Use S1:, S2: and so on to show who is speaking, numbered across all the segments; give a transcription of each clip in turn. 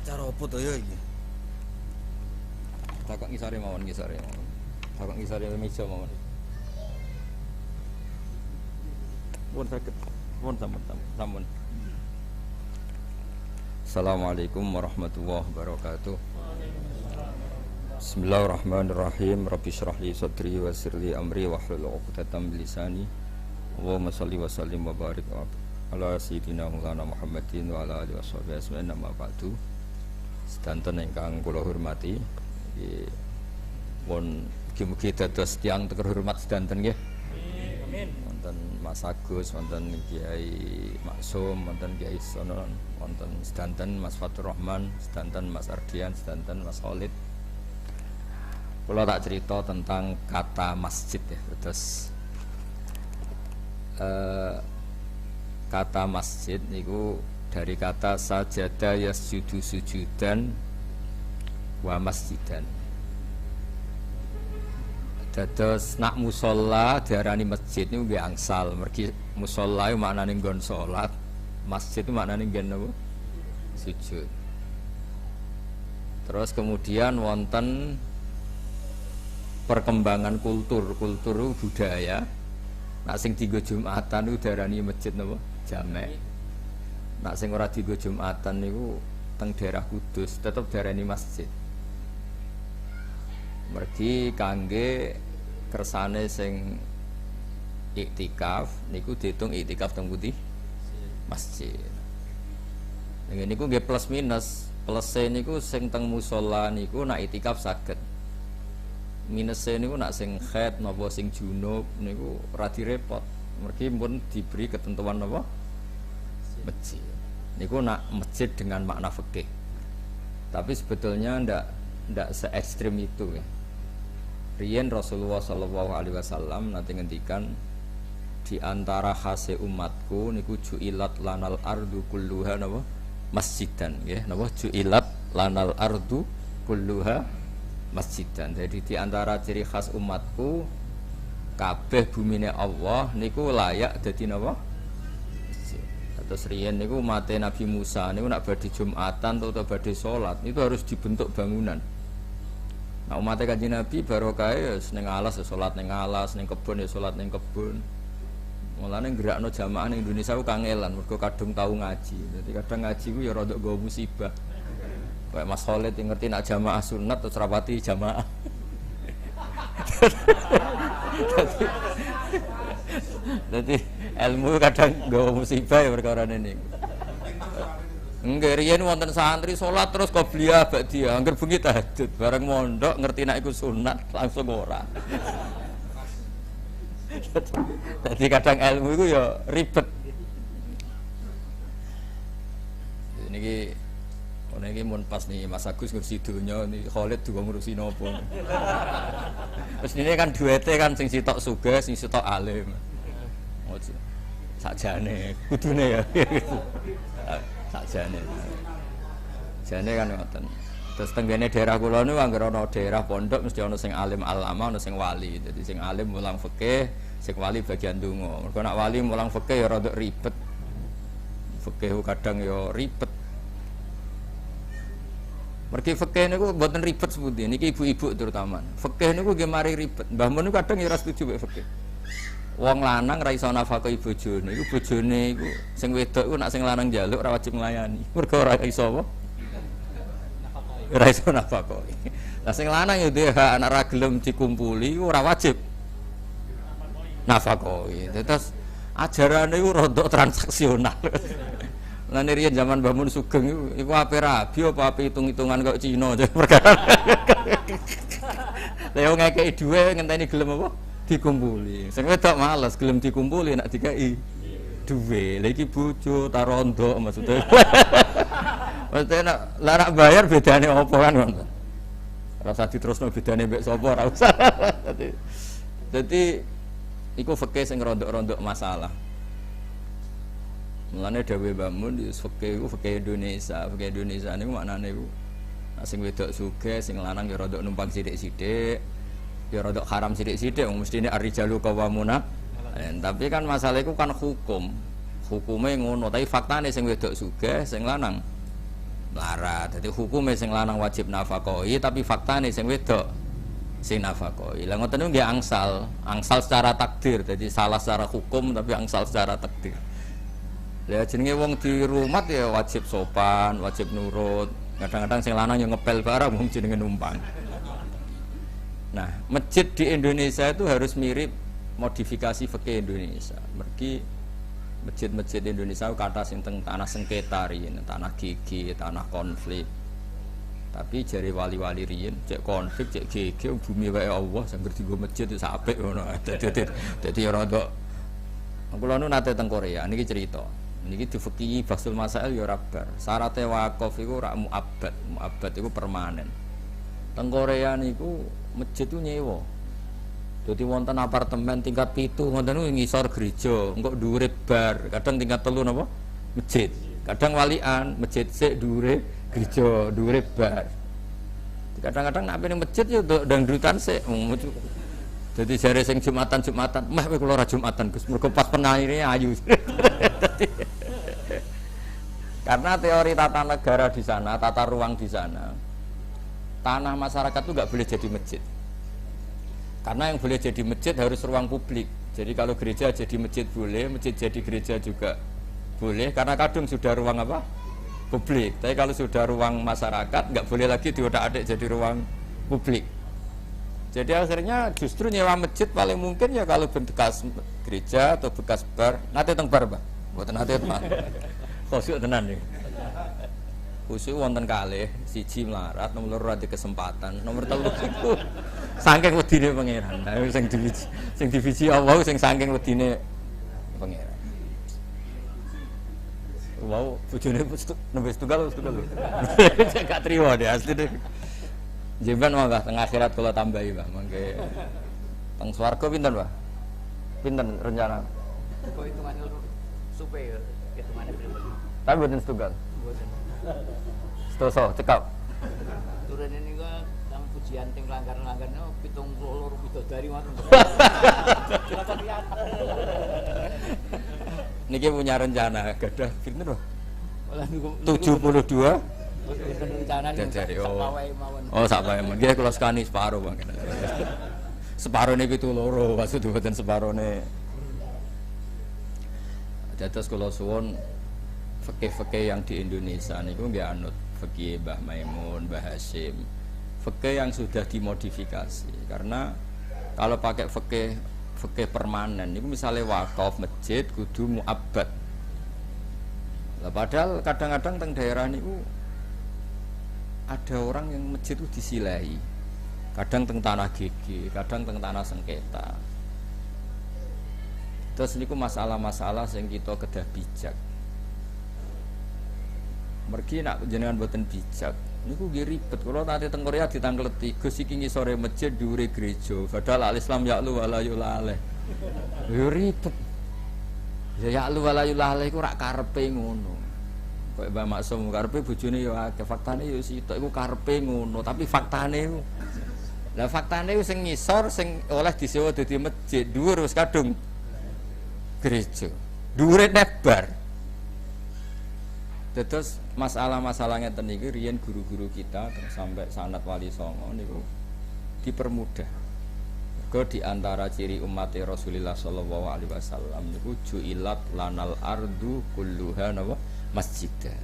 S1: Cara apa to ya iki?
S2: Takok ngisore mawon. Takok ngisore meja mawon. Pun saged. Pun sampun. Assalamualaikum warahmatullahi wabarakatuh. Bismillahirrahmanirrahim. Rabbi shrah li sadri wa yassir li amri wahlul 'uqdatam min lisani. Allahumma shalli wa sallim wa barik ala sayyidina Maulana Muhammadin wa ala alihi washabihi ajmain. Amma ba'du. Sedanten ingkang kula hormati, nggih pun mugi-mugi dados tiyang terhormat sedanten nggih. Amin. Wonten Mas Agus, wonten Kiai Maksum, wonten Kiai Sonon, wonten sedanten Mas Fatur Rahman, sedanten Mas Ardian, sedanten Mas Khalid. Kula tak cerita tentang kata masjid ya. Terus kata masjid niku dari kata sajada yasjudu sujudan wa masjidan. Dados nak musala diarani masjid niku nggih angsal. Mergi musala iku maknane nggon salat, masjid itu maknane nggen napa? Sujud. Terus kemudian wonten perkembangan kultur budaya. Nak sing dienggo Jumatan niku diarani masjid napa? Jamek. Nak sing ora dienggo Jumatan niku teng daerah Kudus tetep diarani masjid. Mergi kangge kersane sing iktikaf niku diitung iktikaf teng pundi? Masjid. Nggih niku nggih plus minus. Plus-e niku sing teng musala niku nak iktikaf saged. Minus-e niku nak sing haid napa sing junub niku ora direpot. Mergi pun diberi ketentuan napa? Masjid. Niku nak masjid dengan makna fikih. Tapi sebetulnya ndak se ekstrim itu ya. Riyen Rasulullah sallallahu alaihi wasallam nanti ngendikan di antara khase umatku niku ju'ilat lanal ardu kulluha napa masjidan nggih napa ju'ilat lanal ardu kulluha masjidan. Jadi di antara ciri khas umatku kabeh bumine Allah niku layak dadi napa? Terus riyen niku mate Nabi Musa niku nak badhe Jumatan atau badhe salat itu harus dibentuk bangunan. Nah umatnya Kanjeng Nabi barokah ya ning alas ya salat ning alas, ning kebon ya salat ning kebon. Mulane gerakno jamaah ning Indonesia ku kangelan mergo kadung tau ngaji. Dadi kadang ngaji ku ya rada nggawa musibah. Kayak Mas Khalid yang ngerti nak jamaah sunat terus rapati jamaah. Jadi ilmu kadang nggawa musibah ya perkara ini. Nggih riyen wonten santri salat terus qobliyah ba'diyah, angger bengi tahajud, bareng mondok ngerti nek iku sunat langsung ora. Jadi kadang ilmu iku ya ribet. Niki iki mun pas nih Mas Agus ngurusi donya niki Khalid juga ngurusi nopo. Terus ini kan duete kan sing sitok sugih, sing sitok alim. Sakjane kudune ya. Sakjane. Jane kan ngoten. Terus tenggene daerah kula niku anggere ana daerah pondok mesti ana sing alim alama, ana sing wali. Dadi sing alim mulang fikih, sing wali bagian donga. Mergo nek wali mulang fikih ya rada ribet. Fikih kadang ya ribet. Mergi fikih niku mboten ribet sepundi. Niki ibu-ibu terutama. Fikih niku nggih mari ribet. Mbah mun niku kadang ya ora setuju mek fikih. Wong lanang ra iso nafkahi bojone, iku bojone iku sing wedok iku nak sing lanang njaluk ora wajib nglayani. Mergo ora iso apa? Ora iso nafkahi. Lah sing lanang ya duwe hak anak ra gelem dikumpuli iku ora wajib nafkahi. Terus ajarane iku rada transaksional. Lan riyen zaman Mbah Mun Sugeng iku ape rabi apa ape hitung-hitungan kok Cina perkara. Lah yo ngekeki dhuwit ngenteni gelem apa? Dikumpuli. Sing wedok males gelem dikumpuli nek dikeki dhuwit. Lah iki bojo ta rondo maksudnya. Maksudnya nek larak bayar bedane apa kan ngono. Rasa diterusno bedane mbek sapa ora usah. Dadi iku fikih sing rondok-rondok masalah. Mulane dawuh Mbah Mun fikih iku fikih Indonesia. Fikih Indonesia niku maknane iku sing wedok sugih, sing lanang ya rondok numpang sithik-sithik. Ya rada haram sithik-sithik wong mestine ar-rijalu qawwamuna Tapi kan masalah itu kan hukumnya ngono, tapi faktanya sing wedok sugih, sing lanang melarat. Jadi hukumnya sing lanang wajib nafakoi, tapi faktanya sing wedok sing nafakoi. Lah ngoten niku nggih angsal secara takdir. Jadi salah secara hukum tapi angsal secara takdir. Lah jenenge wong di rumah ya wajib sopan, wajib nurut. Kadang-kadang sing lanang yang ngepel barang wong jenenge numpang. Nah, masjid di Indonesia itu harus mirip modifikasi fikih Indonesia. Mergi masjid-masjid Indonesia kata sing teng tanah sengketa riyen, tanah gigi, tanah konflik. Tapi jari wali-wali riyen cek konflik, cek gigi bumi wae Allah sangger dienggo masjid itu apik ngono. Dadi ora kok kula nu nate teng Korea niki cerita. Niki difikih basul masail ya ora bar. Syaraté wakaf iku ora muabbad. Muabbad iku permanen. Teng Korea niku masjid itu nyewa. Jadi wonten apartemen tingkat 7 wonten ngisor gereja, engko dhuwure bar, kadang tingkat 3 napa? Masjid. Kadang walian, masjid sik dhuwure gereja, dhuwure bar. Kadang-kadang nek ning masjid yo dangdutan sik. Jadi jare sing Jumatan, meh kowe kula ora Jumatan Gus, mergo pas penaire ayu. Karena teori tata negara di sana, tata ruang di sana, tanah masyarakat itu nggak boleh jadi masjid. Karena yang boleh jadi masjid harus ruang publik. Jadi kalau gereja jadi masjid boleh, masjid jadi gereja juga boleh. Karena kadung sudah ruang apa? Publik. Tapi kalau sudah ruang masyarakat, nggak boleh lagi diotak-atik jadi ruang publik. Jadi akhirnya justru nyewa masjid paling mungkin ya kalau bekas gereja atau bekas bar. Nanti teng bar, Pak. Buat nanti teman. Khusyuk tenan nih. Khusyuk wonten kalih, siji melarat, nomor loro ati kesempatan, nomor 3 iku saking wedine pangeran. Nah, sing divisi Allah sing saking wedine pangeran. Wow, bojone nembe setunggal. Gak trimo deh asli deh. Jemban mangga teng akhirat kula tambahi, Pak. Mangke teng swarga pinten, Pak? Pinten rencana?
S1: Kok hitungane supaya hitungane pripun?
S2: Tapi mboten setunggal. Stoso cekap.
S1: Turun ini kok tang pujian tim langgar-langgar no 72 bidodari ngoten.
S2: Niki punya rencana gadah pinten, Pak? 72
S1: rencana
S2: dari sak wae mawon. Nggih kula sekani separo, Bang. Separone 72 maksud mboten separone. Dados kula suwun fikih-fikih yang di Indonesia niku nggih anut fikih Mbah Maimun, Mbah Hasyim. Fikih yang sudah dimodifikasi. Karena kalau pakai fikih permanen niku misalnya wakaf masjid kudu muabbad. Lah padahal kadang-kadang teng daerah niku ada orang yang masjid itu disilahi. Kadang teng tanah gigi, kadang teng tanah sengketa. Terus niku masalah-masalah sing kita kedah bijak. Mergi nak jenengan boten bijak niku nggih ribet. Kula nate teng Korea ditangkleti, Gus iki ngisore masjid dhuwure gereja. Padahal al-Islam ya'lu wa la yulaleh. Yo ribet. Ya ya'lu wa la yulaleh iku rak karepe ngono. Kok Mbak Maksum karepe bojone yo akeh, faktane yo sitok iku karepe ngono, tapi faktane iku. Lah faktane sing ngisor sing oleh disewa dadi masjid dhuwur wis kadung gereja. Dhuwure nebar. Terus masalah-masalahnya ngeten iki riyen guru-guru kita sampai sanad Wali Songo niku dipermudah. Mergo di antara ciri umat Rasulullah sallallahu alaihi wasallam niku ju'ilat lanal ardu kulluha masjidan.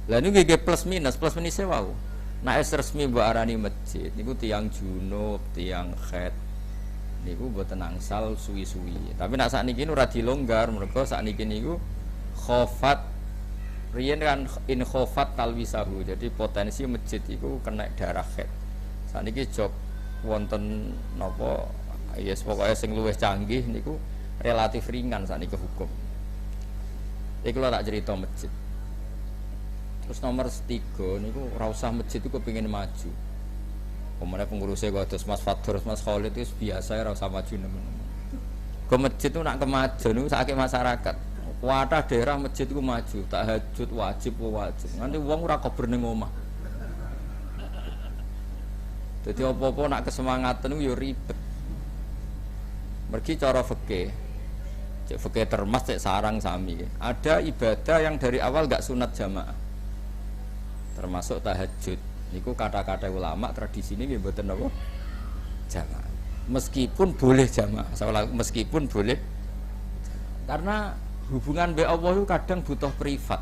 S2: Lah niku nggih plus minus wae. Nek resmi mbok arani masjid niku tiyang junub, tiyang khed niku mboten angsal suwi-suwi. Tapi nek sakniki ora dilonggar mergo sakniki niku khofat riyen kan in khofat talwisahu. Jadi potensi masjid itu kena darah khed. Sakniki jog wonten napa yes pokoke sing luwih canggih niku relatif ringan sakniki hukum. Iki kula tak cerita masjid. Terus nomor 3 niku ora usah masjid iku kepengin maju. Pemene pengurusnya kok terus Mas Fatur, Mas Khalid itu biasa ora usah maju nemen-nemen. Ke masjid itu nak kemajuan niku sakake masyarakat. Kuatah daerah masjid itu maju, tahajud wajib. Nanti uang ora kober ning omah. Dadi apa-apa nak kesemangatan itu ya ribet. Mergi cara fikih, Cek fikih termas, cek sarang sami. Ada ibadah yang dari awal gak sunat jamaah. Termasuk tahajud. Niku kata-kata ulama tradisi ini mboten napa? Jamaah. Meskipun boleh jamaah, meskipun boleh. Karena hubungan mbek Allah itu kadang butuh privat.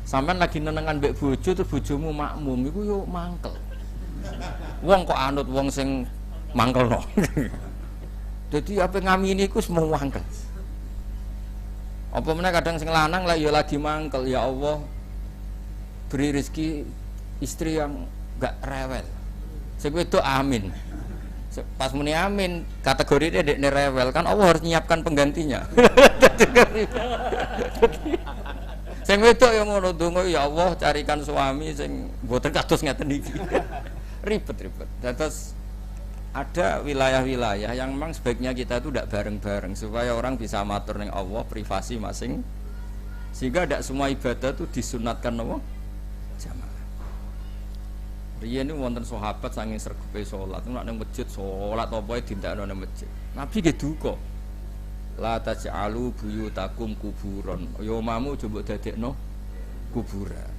S2: Sampeyan lagi nenengan mbek bojo terus bojomu makmum iku yo mangkel. Wong kok anut wong sing mangkelno. Jadi apa ngamini iku semua mangkel. Apa meneh kadang sing lanang lah ya lagi mangkel, ya Allah beri rezeki istri yang gak rewel. Sing wedok amin. Pas muni amin, kategori dia dekne rewel kan Allah harus nyiapkan penggantinya. Sing wedok yang ngono donga ya Allah carikan suami sing mboten kados ngeten iki. Ribet-ribet. Terus ada wilayah-wilayah yang memang sebaiknya kita itu tidak bareng-bareng supaya orang bisa matur ning Allah privasi masing, sehingga tidak semua ibadah itu disunatkan Allah jamaah. Riyen niku wonten sahabat saking sregepe salat, nek nang masjid salat apa ae dindakno nang masjid. Nabi nggih duka. La taj'alu buyutakum kuburon. Ya omamu coba dadekno kuburan.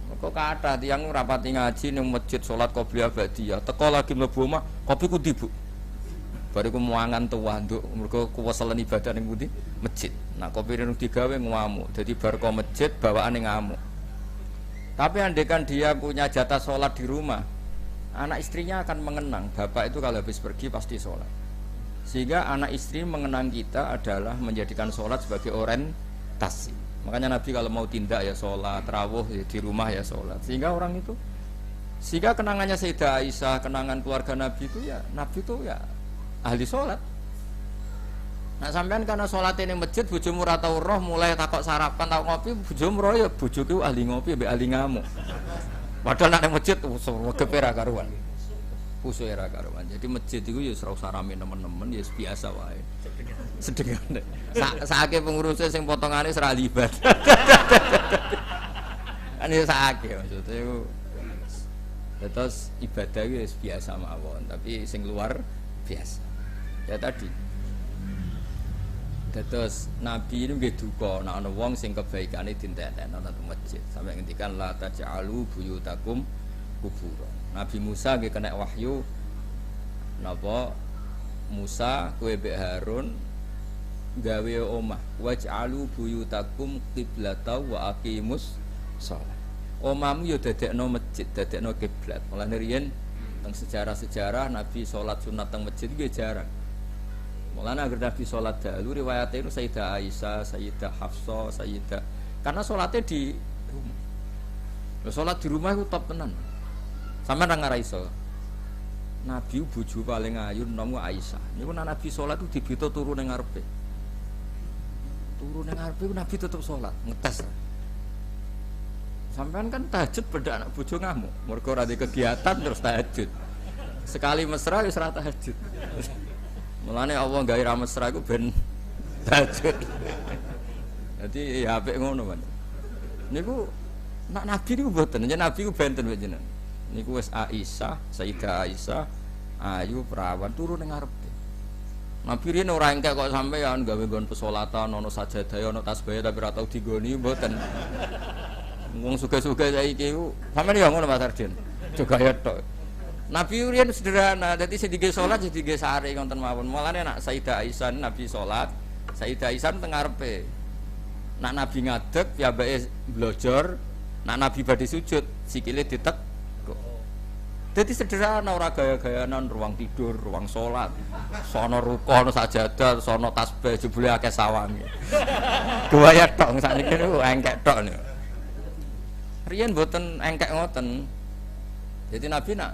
S2: Kok kathah tiyang rapati ngaji ning masjid salat qobliyah ba'diyah. Teko lagi mlebu omah, kopi ku ndi, Bu? Bariku muangan tuwa nduk mergo kuweselen ibadah ning pundi? Masjid. Nah, kopi rene digawe ngamuk. Dadi bar ko masjid bawaane ngamuk. Tapi andekan dia punya jatah sholat di rumah, anak istrinya akan mengenang. Bapak itu kalau habis pergi pasti sholat. Sehingga anak istri mengenang kita adalah menjadikan sholat sebagai orientasi. Makanya Nabi kalau mau tindak ya sholat, rawuh ya di rumah ya sholat. Sehingga orang itu, sehingga kenangannya Sayyidah Aisyah, kenangan keluarga Nabi itu ya ahli sholat. Nah sampean karena sholat ini masjid, bojomu ora tau roh mulai takok sarapan tau ngopi, bojomu roh ya bojoku ahli ngopi mbek ahli ngamuk. Padahal nek masjid wegepe ra karuan. Pusuke ra karuan. Jadi masjid iku ya ora usah rame nemen-nemen ya biasa wae. Sedengane. Saake pengurusnya sing potongane ora libat. Kan ya saake maksudnya iku. Terus ibadah itu biasa mawon, tapi sing luar biasa. Ya tadi. Terus Nabi ini nggih duka nek ana wong sing kebaikane dintentekno nang masjid. Sampai ngendikan la taj'alu buyutakum kuburan. Nabi Musa nggih kena wahyu napa Musa kowe mbek Harun gawe omah waj'alu buyutakum qiblata wa aqimus shalah. Omahmu ya dadekno masjid, dadekno kiblat. Mulane riyen teng sejarah-sejarah Nabi salat sunat teng masjid nggih jarang. Mulanya agar Nabi sholat dahulu riwayatnya itu Sayyidah Aisyah, Sayyidah Hafsah, Sayyidah karena sholatnya di rumah. Sholat di rumah itu top tenan. Sama nang ngara iso. Nabi bojo paling ayu nomu Aisyah. Niku Nabi sholat itu dibito turu ning ngarepe. Turu ning ngarepe Nabi tetep sholat, ngetes. Sampean kan tahajud beda anak bojo ngamuk. Mergo ora kegiatan terus tahajud. Sekali mesra wis ora tahajud. Mulane Allah gawe ra mesra iku ben tahajud. Dadi ya apik ngono, Mas. Niku nak Nabi niku mboten, yen Nabi ku benten jenengan. Niku wis Aisyah, Sayyidah Aisyah, ayu perawan turu ning ngarepe. Nabi riyen ora engkek kok sampeyan gawe nggon pesolatan ana sajadah ana tasbih tapi ora tau digoni mboten. Wong suge-suge saiki ku sampeyan ya ngono Mas Arjen. Juga ya tok. Nabi riyen sederhana, dadi sedige salat sedige sare wonten mawon. Mulane nek Sayyidah Aisyah Nabi salat, Sayyidah Aisyah teng ngarepe. Nek Nabi ngadeg piyambake blojor, nek Nabi badhe sujud sikile ditek. Dadi sederhana ora gaya-gayanan ruang tidur, ruang salat. Sono ruku, ono sajadah, sono tasbih jebule akeh sawange. Gaya tok sakniki niku engkek tok niku. Riyen mboten engkek ngoten. Jadi Nabi nak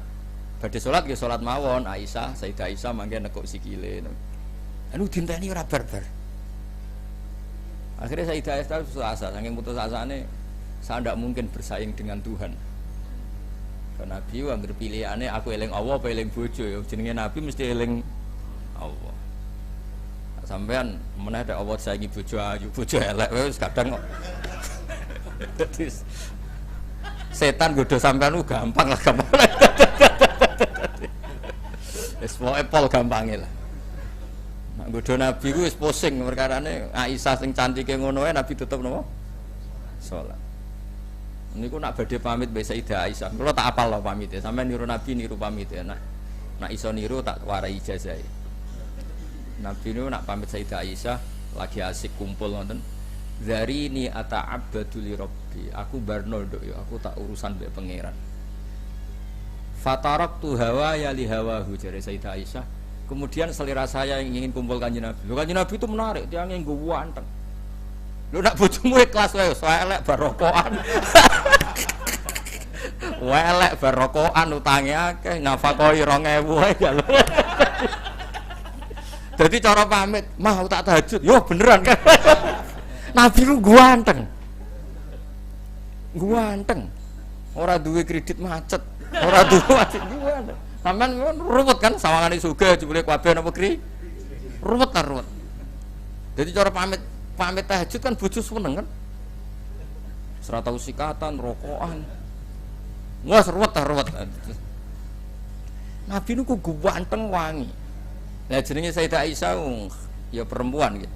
S2: badhe salat nggih salat mawon, Aisyah, Sayyidah Aisyah mangke nekuk sikile. Anu dinteni ora barbar. Akhirnya Sayyidah Aisyah putus asa, saking putus asane saya ndak mungkin bersaing dengan Tuhan. Karena Nabi anggere pilihane aku eling Allah apa eling bojo ya jenenge Nabi mesti eling Allah. Sampean meneh ada Allah saingi bojo ayu, bojo elek wis kadang kok. Setan godho sampean gampang lah gampang. Wis pokoke pol gampange lah. Nggodho Nabi ku wis pusing perkarane Aisyah sing cantike ngono ae Nabi tetep napa? Salat. Niku nak badhe pamit mbek Sayyidah Aisyah. Kula tak apal lho pamite. Sampeyan niru Nabi niru pamite. Nak iso niru tak warai ijazah. Nabi niku nak pamit Sayyidah Aisyah lagi asik kumpul ngoten. Zarini ata'abbadu li rabbi. Aku barno nduk ya, aku tak urusan mbek pangeran. Fataraktu hawaya li hawahu jare Sayyidah Aisyah. Kemudian selera saya yang ingin kumpul Kanjeng Nabi. Kanjeng Nabi itu menarik, dia yang nggo wanteng. Lu nak bojomu ikhlas wae, elek barokokan. Elek barokokan utange akeh, nafakoi 2000 wae galo. Dadi cara pamit, "Mah tak tahajud." Yo beneran kan. Nabi lu ganteng. Ganteng. Ora duwe kredit macet, ora duwe macet ganteng. Sampeyan ruwet kan sawangane sugih jebule kabeh napa kri? Ruwet ta ruwet. Jadi cara pamit tahajud kan bojo seneng kan. Ora tau sikatan, rokokan. Wes ruwet ta ruwet. Nabi niku ganteng wangi. Lah jenenge Sayyidah Aisyah ya perempuan gitu.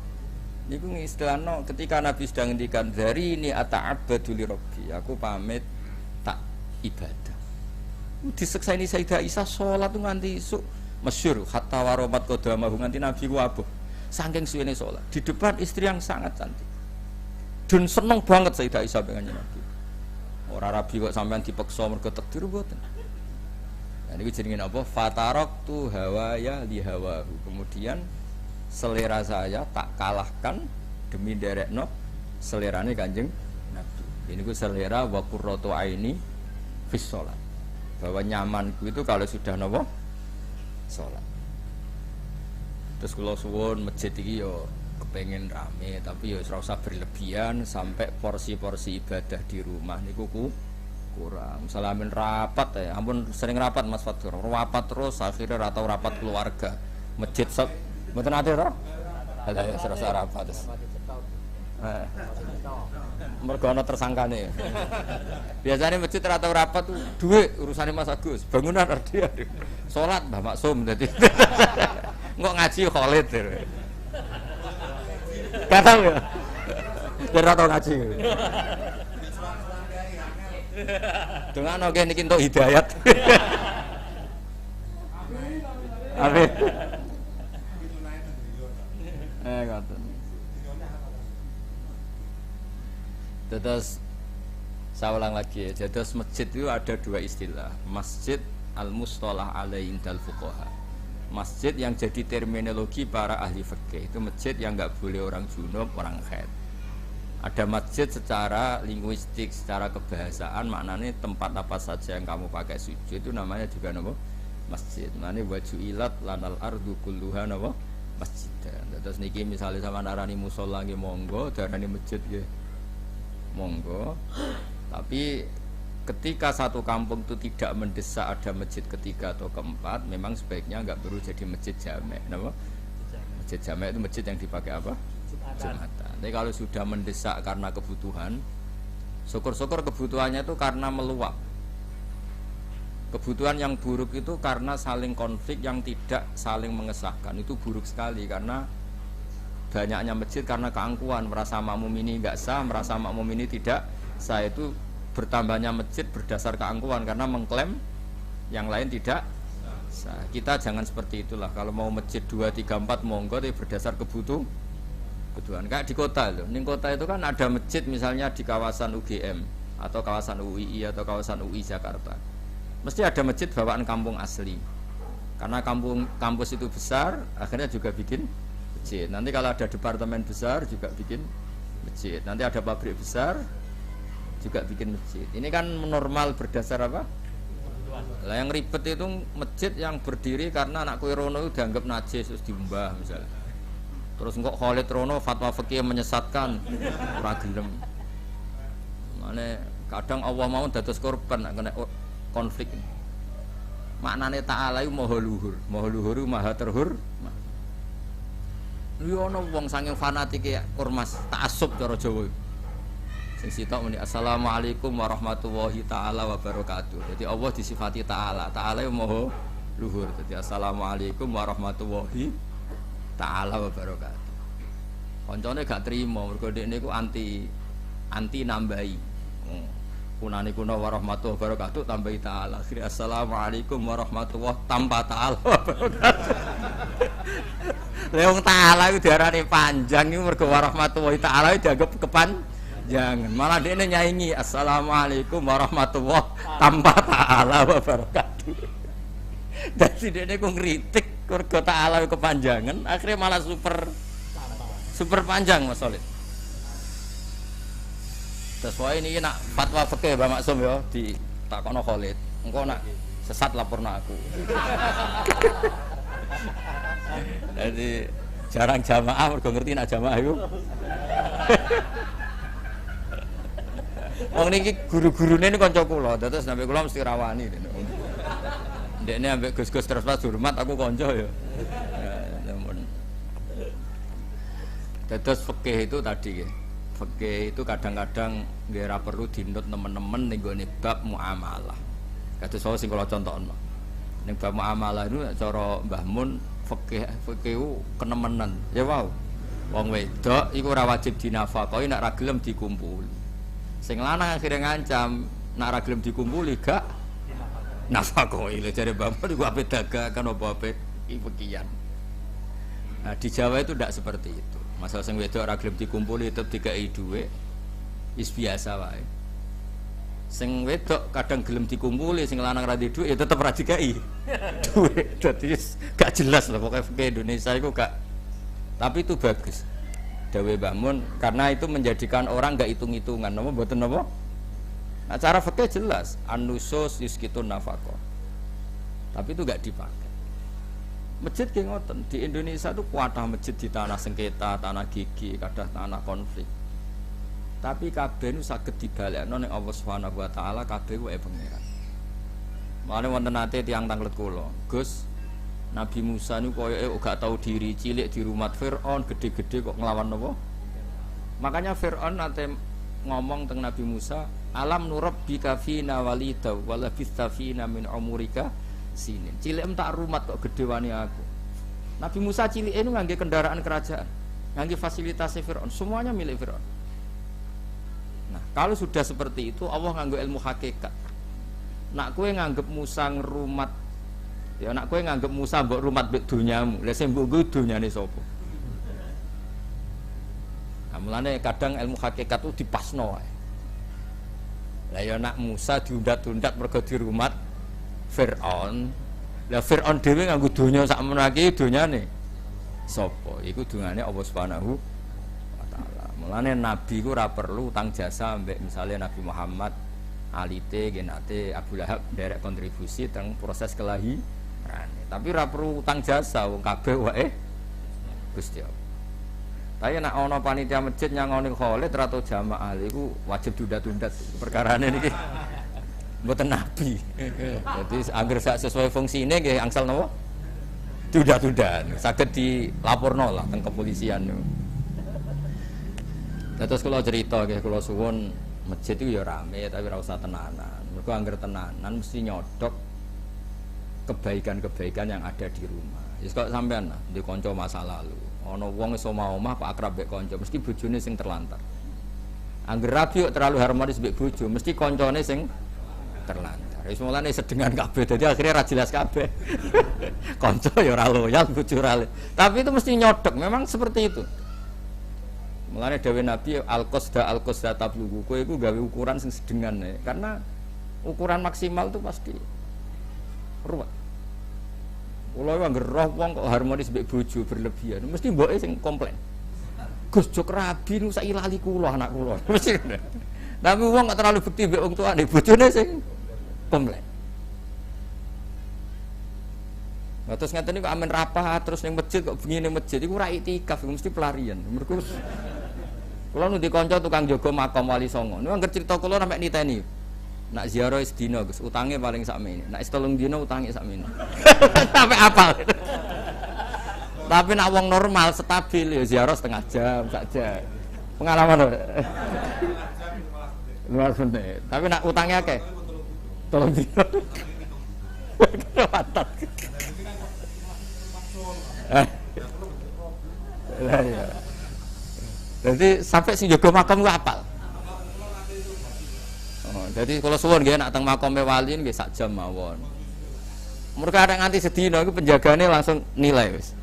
S2: Niku istilahno ketika Nabi sedang ngendikan dari ini ata'abbadu li rabbi, aku pamit tak ibadah. Disekseni Sayyidah Aisyah salat tuh nganti isuk masyhur hatta waromat qadamahu nganti Nabi ku abuh saking suwene salat di depan istri yang sangat cantik. Dan seneng banget Sayyidah Aisyah dengan Nabi. Ora rabi kok sampean dipeksa mergo takdir mboten. Nah niku jenenge apa? Fataraktu hawaya li hawahu. Kemudian selera saya tak kalahkan demi derekno selerane Kanjeng Nabi. Ini ku selera wa qurratu aini fis shalat. Bahwa nyamanku itu kalau sudah nopo sholat. Terus kalau suwun masjid iki yo kepengen rame tapi yo ora usah berlebihan sampai porsi-porsi ibadah di rumah niku kurang. Salamin rapat ya, ampun sering rapat Mas Fatur. Rapat terus akhirnya ora tau rapat keluarga. Masjid mboten ate to? Lah ya serasa rapat terus. Mergo ana tersangkane. Biasanya masjid ora tau rapat tuh dhuwit urusane Mas Agus, bangunan dia. Salat Mbah Maksum dadi. Engko ngaji Khalid. Kata ya. Ora tau ngaji. Dengan oke niki entuk hidayat. Amin. Ngoten. Terus saya ulang lagi ya. Jadi masjid itu ada dua istilah. Masjid al-mustalah alaihi indal fuqaha. Masjid yang jadi terminologi para ahli fikih. Itu masjid yang enggak boleh orang junub, orang haid. Ada masjid secara linguistik, secara kebahasaan maknanya tempat apa saja yang kamu pakai sujud itu namanya juga nama masjid. Maknanya wajuilat lanal ardu kulluha nama masjid. Terus niki misalnya sama narani musola nggih monggo, darani masjid nggih monggo, tapi ketika satu kampung itu tidak mendesak ada masjid ketiga atau keempat, memang sebaiknya nggak perlu jadi masjid jamek. Kenapa? Masjid jamek itu masjid yang dipakai apa? Jumatan. Tapi kalau sudah mendesak karena kebutuhan, syukur-syukur kebutuhannya itu karena meluap. Kebutuhan yang buruk itu karena saling konflik yang tidak saling mengesahkan, itu buruk sekali karena banyaknya masjid karena keangkuhan, merasa makmum ini enggak sah, merasa makmum ini tidak sah. Itu bertambahnya masjid berdasar keangkuhan karena mengklaim yang lain tidak sah. Kita jangan seperti itulah. Kalau mau masjid 2, 3, 4 monggo tapi berdasar kebutuhan. Kayak di kota loh. Di kota itu kan ada masjid misalnya di kawasan UGM atau kawasan UII atau kawasan UI Jakarta. Mesti ada masjid bawaan kampung asli. Karena kampus itu besar, akhirnya juga bikin masjid. Nanti kalau ada departemen besar juga bikin masjid. Nanti ada pabrik besar juga bikin masjid. Ini kan normal berdasar apa? Lah yang ribet itu masjid yang berdiri karena anak kue Rono itu dianggap najis terus diumbah misalnya. Terus kok Khalid Rono fatwa fikih menyesatkan ora gelem. Mane kadang Allah mau dados korban nek kena konflik. Maknane ta'ala iku maha luhur. Maha luhur maha terhur. Yo ana wong saking fanatike ormas ta'assub cara Jawa. Sing sitok muni assalamualaikum warahmatullahi taala wabarakatuh. Jadi Allah disifati taala. Taala yo maha luhur. Jadi assalamualaikum warahmatullahi taala wa barakatuh. Kancane gak trimo mergo dekne iku anti nambahi. Kunane kuna warahmatullahi wabarakatuh tambahi taala. Akhire assalamualaikum warahmatullahi tanpa taala wabarakatuh. Leung taala iku diarani panjang iku mergo warahmatullahi taala dianggap kepanjangan. Malah dekne nyaingi assalamualaikum warahmatullahi tanpa taala wabarakatuh. Dadi dekne ku ngritik mergo taala kepanjangan, akhirnya malah super panjang Mas Solid. Terus wae niki nak fatwa fikih Mbak Maksum ya ditakokno Khalid. Engko nak sesat laporno aku. Jadi jarang jamaah mergo ngerti nak jamaah iku. Wong niki guru-gurune ini kanca kula, terus sampe kula mesti rawani. Ndekne ambek Gus-gus terus pas hormat aku kanca ya. Terus fikih itu tadi ya. Fikih itu kadang-kadang nggih ora perlu dinut temen-temen ning gone bab muamalah. Kados saya sing kula contohno. Ning bab muamalah itu cara Mbah Mun fikih kenemenan. Ya wow. Wong wedok iku ora wajib dinafakahi nek ra gelem dikumpuli. Sing lanang akhire ngancam nek ra gelem dikumpuli gak nafakahi. Lha jare Mbah Mun iku ape dagangan apa ape fikihan. Nah, di Jawa itu tidak seperti itu. Masalah sing wedok ora gelem dikumpuli tetep dikai dhuwit. Wis biasa wae. Sing wedok kadang gelem dikumpuli, sing lanang ra dhuwit ya tetep ra dikai dhuwit. Dadi gak jelas lho pokoke fikih Indonesia iku gak. Tapi itu bagus. Dawe Mbah Mun karena itu menjadikan orang gak hitung-hitungan. Napa mboten napa? Nah, cara fikih jelas, an-nusus yuskitun nafaqah. Tapi itu gak dipakai. Masjid ki ngoten, di Indonesia itu kuatah masjid di tanah sengketa, tanah gigi, kadang tanah konflik. Tapi kabeh nu saged dibalekno ning Allah Subhanahu wa taala kabeh wae pangeran. Mane wonten nate tiyang tanglet kula, Gus, Nabi Musa niku koyoke gak tahu diri, cilik di rumah Firaun, gede-gede kok nglawan napa? Makanya Firaun nate ngomong teng Nabi Musa, "Alam nurabbika fina walida wa labista fina min umurika sini." Cilik tak rumat kok gede wani aku. Nabi Musa cilik itu ngangge kendaraan kerajaan, ngangge fasilitas Firaun, semuanya milik Firaun. Nah, kalau sudah seperti itu Allah nganggo ilmu hakikat. Nak kowe nganggep Musa ngrumat, ya nak kowe nganggep Musa mbok rumat mbek donyamu. Lah sing mbok donyane sapa? Nah, mulane kadang ilmu hakikat itu dipasno wae. Lah ya nak Musa diundat-undat mergo dirumat Fir'aun. Lah Fir'aun dhewe nganggo donya sak menaki donyane sapa? Iku dongane Allah Subhanahu wa taala. Mulane nabi ku ora perlu utang jasa mbek misale Nabi Muhammad, alite genate Abu Lahab nderek kontribusi teng proses kelahiran. Tapi ora perlu utang jasa wong kabeh wae Gusti Allah. Tapi nek ana panitia masjid nyangoni Khalid ra tau jamaah iku wajib tunda-tunda perkarane niki. Mboten nabi. Jadi angger sak sesuai fungsine nggih angsal napa? Tunda-tunda. Saged dilaporno lah teng kepolisian. Terus kula cerita nggih kula suwun masjid itu ya rame tapi ora usah tenanan. Mergo angger tenanan mesti nyodok kebaikan-kebaikan yang ada di rumah. Wis kok sampean lah di kanca masa lalu. Ana wong iso omah Pak akrab mbek kanca mesti bojone sing terlantar. Angger rabi terlalu harmonis mbek bojo mesti kancane sing terlantar. Wis mulane sedengan kabeh dadi akhirnya ra jelas kabeh. Kanca ya ora loyal, bojo ora. Tapi itu mesti nyodok, memang seperti itu. Mulane dawuh Nabi al-qasda tablugu, kowe iku gawe ukuran sing sedengan ya. Karena ukuran maksimal itu pasti ruwet. Kula angger roh wong kok harmonis mbek bojo berlebihan, mesti mboke sing komplain. Gus jok rabi nu sak ilali kula anak kula. Mesti. Tapi wong kok terlalu bekti mbek wong tuane bojone sing komplain. Nah, terus ngeten niku amen rapat terus ning masjid kok bengi ning masjid iku ora iktikaf mesti pelarian. Mergo kula nu dikanca tukang jaga makam Wali Songo. Niku angger crita kula sampe niteni. Nak ziarah sedina Gus, utange paling sakmene. Nak telung dina utange sakmene. Sampai apal. Tapi nak wong normal stabil ya ziarah setengah jam saja. Pengalaman. Luar meneh. Tapi nak utange akeh. Telung dina. Mantap. Lah iya. Jadi sampai sing jaga makam ku apal. Oh, jadi kalau suwun nggih nak teng makame wali nggih sak jam mawon. Mereka ada nganti sedina iku penjagane langsung nilai wis.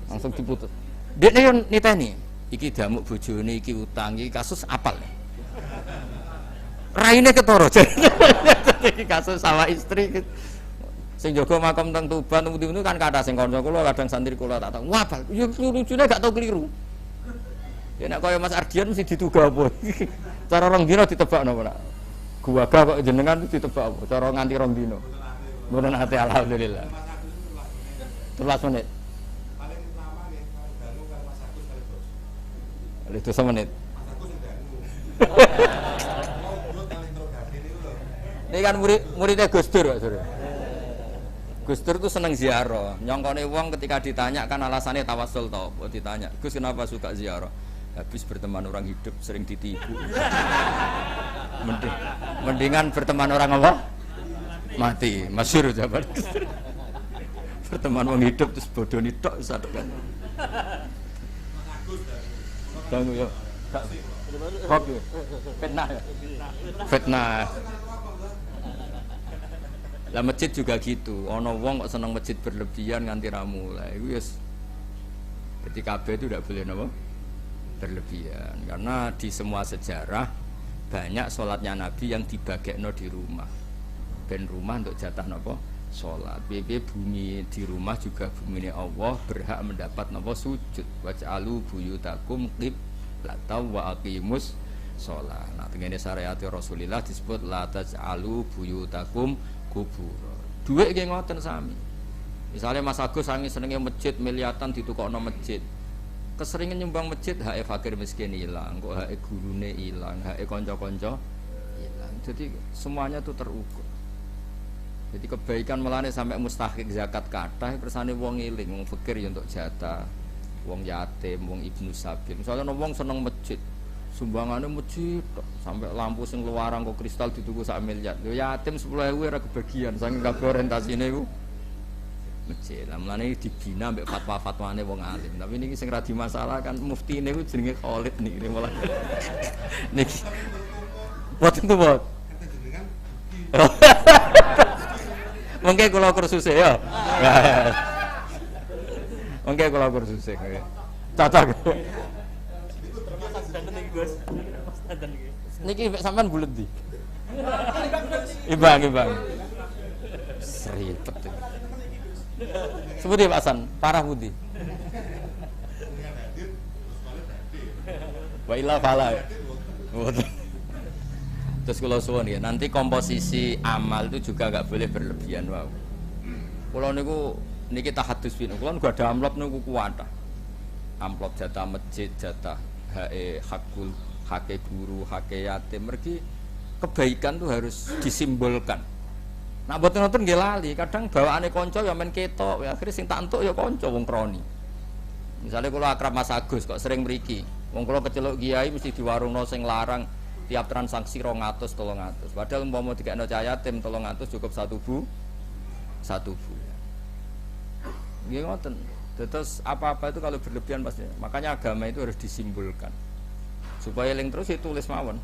S2: Langsung diputus. Dekne yo niteni, iki damuk bojone, iki utang, iki kasus apal. Raine ketara. Iki kasus sama istri sing jaga makam teng Tuban temu kan kathah sing kanca kula kadang santri kula tak tahu. Wah, Bal, yo lucune gak tau keliru. Ya nek kaya Mas Ardian mesti dituga apa. Cara rong dina ditebakno apa nak. Guwaga kok jenengan ditebak apa? Cara nganti rong dina. Mboten ate alhamdulillah. 13 menit.
S3: Paling lama nih kalau Danu karo Mas Agus kali bos.
S2: Itu 1 menit.
S3: Mas Agus sing Danu. Mau urut kali interogasi niku lho.
S2: Ini kan muridnya Gus Dur, Pak Sur. Gus Dur tuh seneng ziarah. Nyongkone wong ketika ditanya kan alasannya tawasul tau. Ditanya, Gus kenapa suka ziarah? Habis berteman orang hidup sering ditipu. Mendingan berteman orang apa? Mati. Masyhur jawaban. Berteman orang hidup terus bodoh tok satu kan. Tunggu ya. Kok fitnah ya? Fitnah. Lah masjid juga gitu. Ono wong kok seneng masjid berlebihan nganti ra mulai. Iku wis dadi kabeh itu tidak boleh napa? Berlebihan. Karena di semua sejarah banyak sholatnya Nabi yang dibagekno di rumah. Ben rumah untuk jatah napa? Sholat. BB bumi di rumah juga bumi Allah berhak mendapat napa sujud. Waj'alu buyutakum qiblatan wa aqimus sholat. Nah, tengene syariat Rasulullah disebut la taj'alu buyutakum kubur. Duit nggih ngoten sami. Misalnya Mas Agus sange senenge masjid miliatan ditukokno masjid. Keseringan nyumbang masjid hak fakir miskin hilang, kok hak gurune hilang, hak kanca-kanca hilang. Jadi semuanya itu terukur. Jadi kebaikan melane sampai mustahik zakat kathah kersane wong eling, wong fakir ya untuk jatah, wong yatim, wong ibnu sabil. Misalnya ana wong seneng masjid, sumbangane masjid sampai lampu sing luarang kok kristal dituku 1 miliar. Yo yatim 10.000 ora kebagian saking kabeh orientasine iku masjid. Lah mulane dibina mbek fatwa-fatwane wong alim. Tapi niki sing ra dimasalah kan muftine ku jenenge Khalid niki malah. Niki. Boten tuh, Bos. Mengke kula kursus ya. Mengke kula kursus nggih. Cocok. Niki sampean bulet ndi? Ibang. Seripet. Seperti Pak Hasan, parah budi. Wa illa fala. Terus kalau suwun ya, nanti komposisi amal itu juga enggak boleh berlebihan, wow. Kalau niku niki tahadus bin, kalau enggak ada amplop niku kuwatah. Amplop jatah masjid, jatah hakul, hake guru, hake yatim, mergi kebaikan tuh harus disimbolkan. Nah boten nonton nggih lali, kadang bawaane kanca ya men ketok, ya akhire sing tak entuk ya kanca wong kroni. Misale kula akrab Mas Agus kok sering mriki, wong kula keceluk kiai mesti diwarungno sing larang tiap transaksi 200 300. Padahal umpama dikekno cah yatim 300 cukup satu bu. Nggih ngoten. Terus apa-apa itu kalau berlebihan pasti. Makanya agama itu harus disimbolkan. Supaya eling terus ditulis mawon.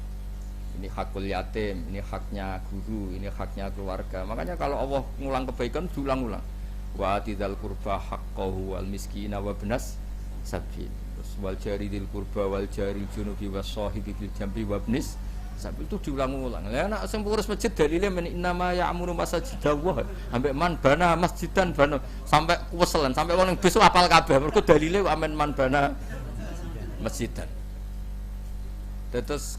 S2: Ini hakul yatim, ini haknya guru, ini haknya keluarga. Makanya kalau Allah ngulang kebaikan diulang-ulang. Wa tidzal qurba haqqahu wal miskina wa ibnas sabil. Terus wal jari dzil qurba wal jari junubi was sahibi bil jambi wa ibnis sabil itu diulang-ulang. Lah nek sing pengurus masjid dalile men innama ya'muru masajidallah. Sampai man bana masjidan bana sampai kuweselan, sampai wong besok apal kabeh. Mergo dalile amen man bana masjidan. Terus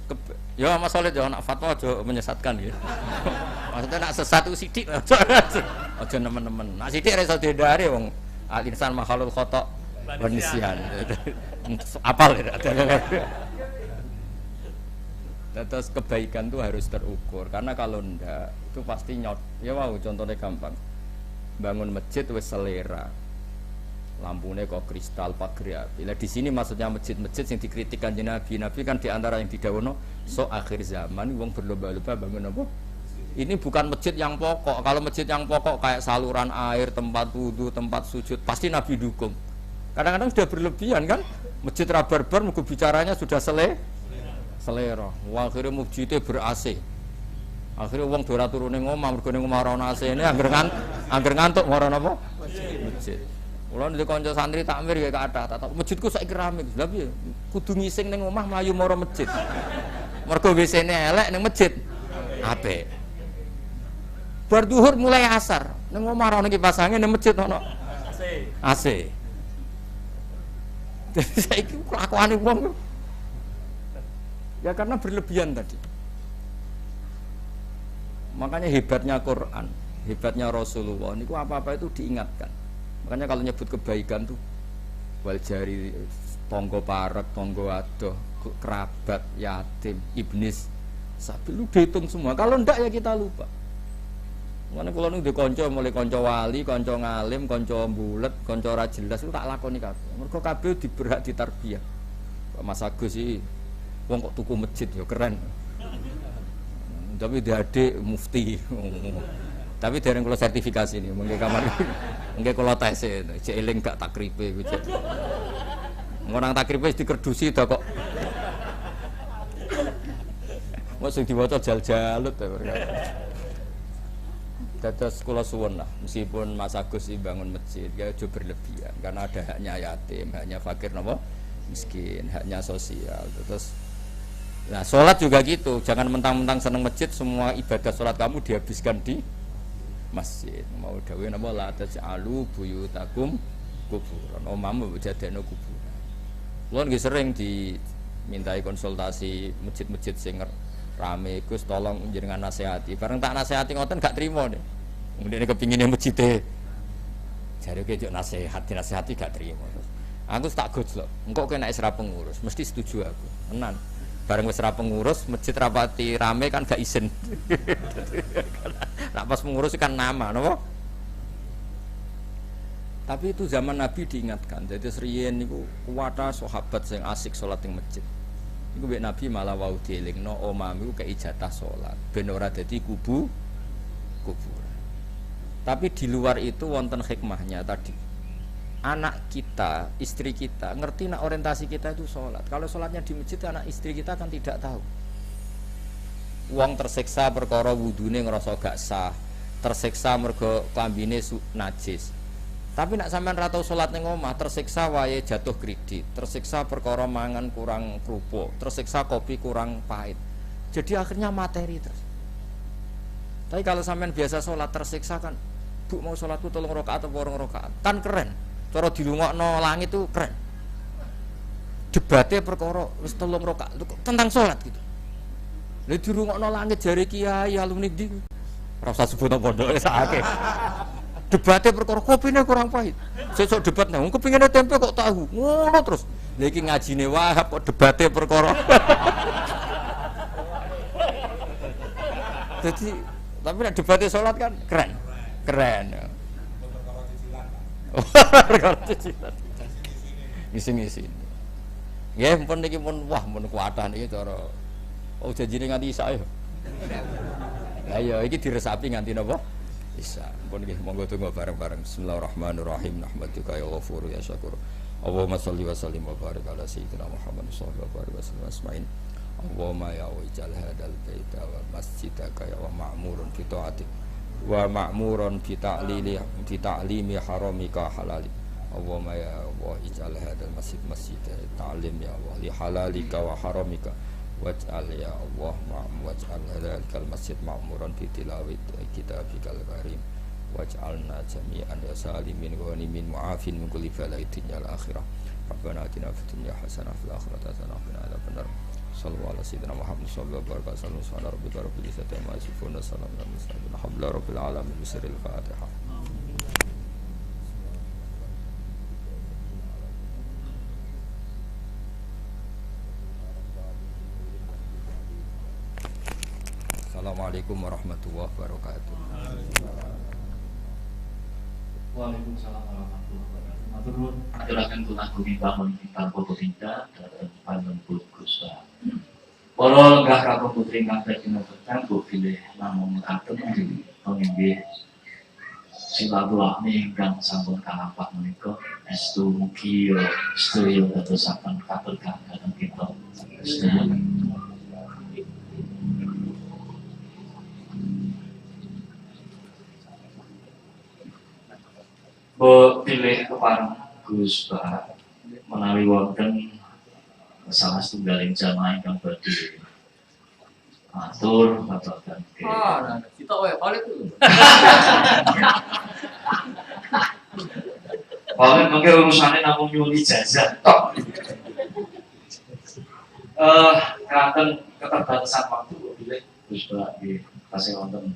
S2: ya Mas Solid ya nak fatwa aja menyesatkan ya. Maksudnya nak sesat itu sithik aja nemen-nemen. Nak sithik ra iso dihindari wong al-insan makhluk khata wa nisyan. Apal ya. Terus kebaikan itu harus terukur karena kalau ndak itu pasti nyot. Ya wow contohnya gampang. Bangun masjid wis selera. Lampunya kok kristal pagar api. Lah di sini maksudnya masjid-masjid yang dikritik Kanjeng Nabi. Nabi kan diantara yang didhawuhno so akhir zaman wong berlomba-lomba bangun apa? Ini bukan masjid yang pokok. Kalau masjid yang pokok kayak saluran air, tempat wudu, tempat sujud, pasti Nabi dukung. Kadang-kadang sudah berlebihan kan? Masjid ra barbar mugo bicaranya sudah selera. Wah, akhirnya mujite ber-AC. Akhirnya wong ora turu ning omah mergo ning omah ora ono AC-ne angger ngantuk ora napa? Masjid. Kula ndek kanca santri takmir ya kathah, tak masjidku saiki rame. Lha piye? Kudu ngising ning omah mlayu mara masjid. Mergo WC-ne elek ning masjid. Apik. Bar zuhur mulai asar, ning omah ana kipas angin ning masjid ana AC. Jadi saiki kelakuane wong ya karena berlebihan tadi. Makanya hebatnya Quran, hebatnya Rasulullah niku apa-apa itu diingatkan. Makanya kalau nyebut kebaikan tuh wal jari tonggo parek, tonggo adoh, kerabat, yatim, ibnis, sapi lu dihitung semua. Kalau ndak ya kita lupa. Mana kalau nu dikonco mulai konco wali, konco ngalim, konco bulet, konco ora jelas itu tak lakoni kabeh. Mergo kabeh diberhak ditarbiyah. Mas Agus sih, wong kok tuku masjid ya keren. Tapi dia adik mufti. Tapi dereng kula sertifikasi ini, mengke kamar. Mengke kula tes e, cek eling gak takripe iku cek. Nang takripe dikerdusi to kok. Mok sing diwaca jal-jalut to. Dados kula suwun lah, meskipun Mas Agus bangun masjid ya aja berlebihan karena ada haknya yatim, haknya fakir napa miskin, haknya sosial. Terus nah, sholat juga gitu, jangan mentang-mentang seneng masjid semua ibadah sholat kamu dihabiskan di masjid. Mau dawuh napa la taj'alu buyutakum kuburan. Omamu jadekno kuburan. Kulo nggih sering dimintai konsultasi masjid-masjid sing rame, Gus tolong jenengan nasihati. Bareng tak nasihati ngoten gak trimo nih. Kemudian kepingine masjide. Jare ke juk nasihat, dinasihati gak trimo. Aku tak gojlok. Engko kena isra pengurus, mesti setuju aku. Tenan. Bareng wis ra pengurus, masjid rapati rame kan gak izin. Nak pas pengurus kan nama, napa? Tapi itu zaman Nabi diingatkan. Jadi seriyen niku kuwata sahabat sing asik salat ing masjid. Iku mbek Nabi malah wau dielingno omamu kei jatah salat ben ora dadi kuburan. Tapi di luar itu wonten hikmahnya tadi. Anak kita, istri kita ngerti nak orientasi kita itu salat. Kalau salatnya di masjid anak istri kita kan tidak tahu. Wong tersiksa perkara wudune ngrasa gak sah, tersiksa mergo klambine najis. Tapi nak sampean ra tau salat ning omah, tersiksa wae jatuh kredit, tersiksa perkara mangan kurang krupuk, tersiksa kopi kurang pahit. Jadi akhirnya materi terus. Tapi kalau sampean biasa salat tersiksa kan, Bu mau salatku 3 rakaat atau 2 rakaat. Kan keren. Cara dilungokno langit itu keren. Debatnya perkara wis 3 rakaat tentang salat gitu. Lha dirungokno langit jare kiai alumni ndi. Ora usah sebut pondoke sakake. Debatnya perkara kopine kurang pahit. Sesuk debat nang kepingine tempe kok tahu. Ngono terus. Lha iki ngajine Wahab kok debatnya perkara. Jadi tapi nek debatnya salat kan keren. Keren. Perkara cicilan. Ngisi-ngisi. Nggih pun niki pun wah mun kuwatan iki cara oh janjine nganti isa ya. Lah ya iki diresapi nganti napa? Isa. Pun nggih monggo tunggu bareng-bareng. Bismillahirrahmanirrahim. Nahmaduka ya ghafur ya syakur. Allahumma shalli wa sallim wa barik ala sayyidina Muhammad sallallahu alaihi wasallam. Allahumma ya wajal hadal baita wa masjidaka ya wa ma'murun fi ta'atik wa ma'murun fi ta'limi haramika halali. Allahumma ya Allah ij'al hadal masjid ta'lim ya Allah li halalika wa haramika waj'al ya Allah waj'al hadal masjid ma'muran fi tilawati kitabikal karim waj'alna jami'an ya salimin wa ghanimin mu'afin min kulli bala'in ya al-akhirah. Rabbana atina fid dunya hasanah wa fil akhirati hasanah wa qina adzabannar. Sallallahu alaihi wasallam Muhammad sallallahu alaihi wasallam subhana rabbika rabbil izzati amma yasifun wa salamun alal mursalin alhamdulillahi rabbil alamin bismil fatihah. Assalamualaikum warahmatullahi wabarakatuh.
S4: Waalaikumsalam warahmatullahi wabarakatuh. Maturun aturaken kula kuwi bangun kita foto tindak dan panjen Gus. Para kakak putri ingkang sedaya petang pilih namung katen penginggih silaturahmi ingkang sampun kalapak menika estu mugi sedaya dadosaken kaberkahan dhateng kita sedaya. Pilih kepareng Gus Bah menawi wonten salah setunggaling jamaah ingkang badhe atur babagan
S1: kita balik dulu.
S4: paling mungkin urusannya namun nyuwun ijazah tok. Kanten keterbatasan waktu pilih Gus Bah nggih tasih wonten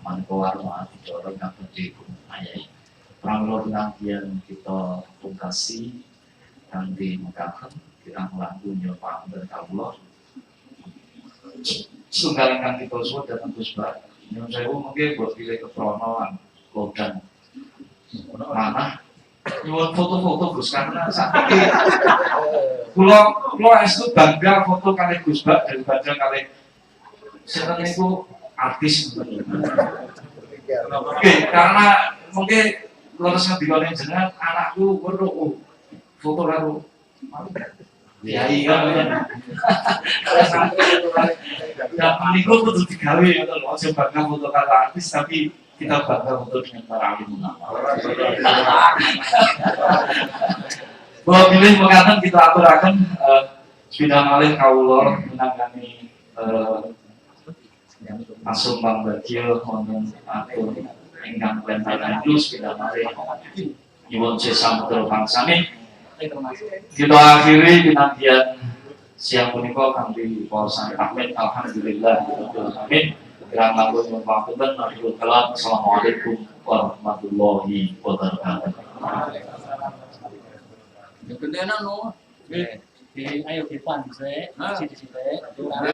S4: maneka warna dicara ingkang badhe ayahi pramila pinantian kita pungkasi kanthi mekaten kirang langkung nyapa dan kawula setunggal ingkang kita suwun dhateng Gus Bah nyuwun sewu mungkin buat pilih keprono lodan mana nyuwun foto-foto Gus karena sakniki kula estu bangga foto kali Gus Bah daripada kali sinten niku artis oke karena mungkin leres ngendikane jenengan anakku weruh foto karo kiai kan. Dan niku kudu digawe ngoten lho, aja bangga foto karo artis tapi kita bangga foto dengan para alim ulama. Bahwa pilih mengatakan kita aturaken sudah malih kawula menangani langsung Bang Bagio wonten atur ingkang pentas plus sudah malih nyuwun sesambetra pangsane. Kita akhiri pinantian siang punika kanthi wawasan pamit alhamdulillah amin. Kirang langkung nyuwun pangapunten. Assalamualaikum warahmatullahi wabarakatuh.
S1: Yang penting no.
S5: Ayo Ivan, saya di sini.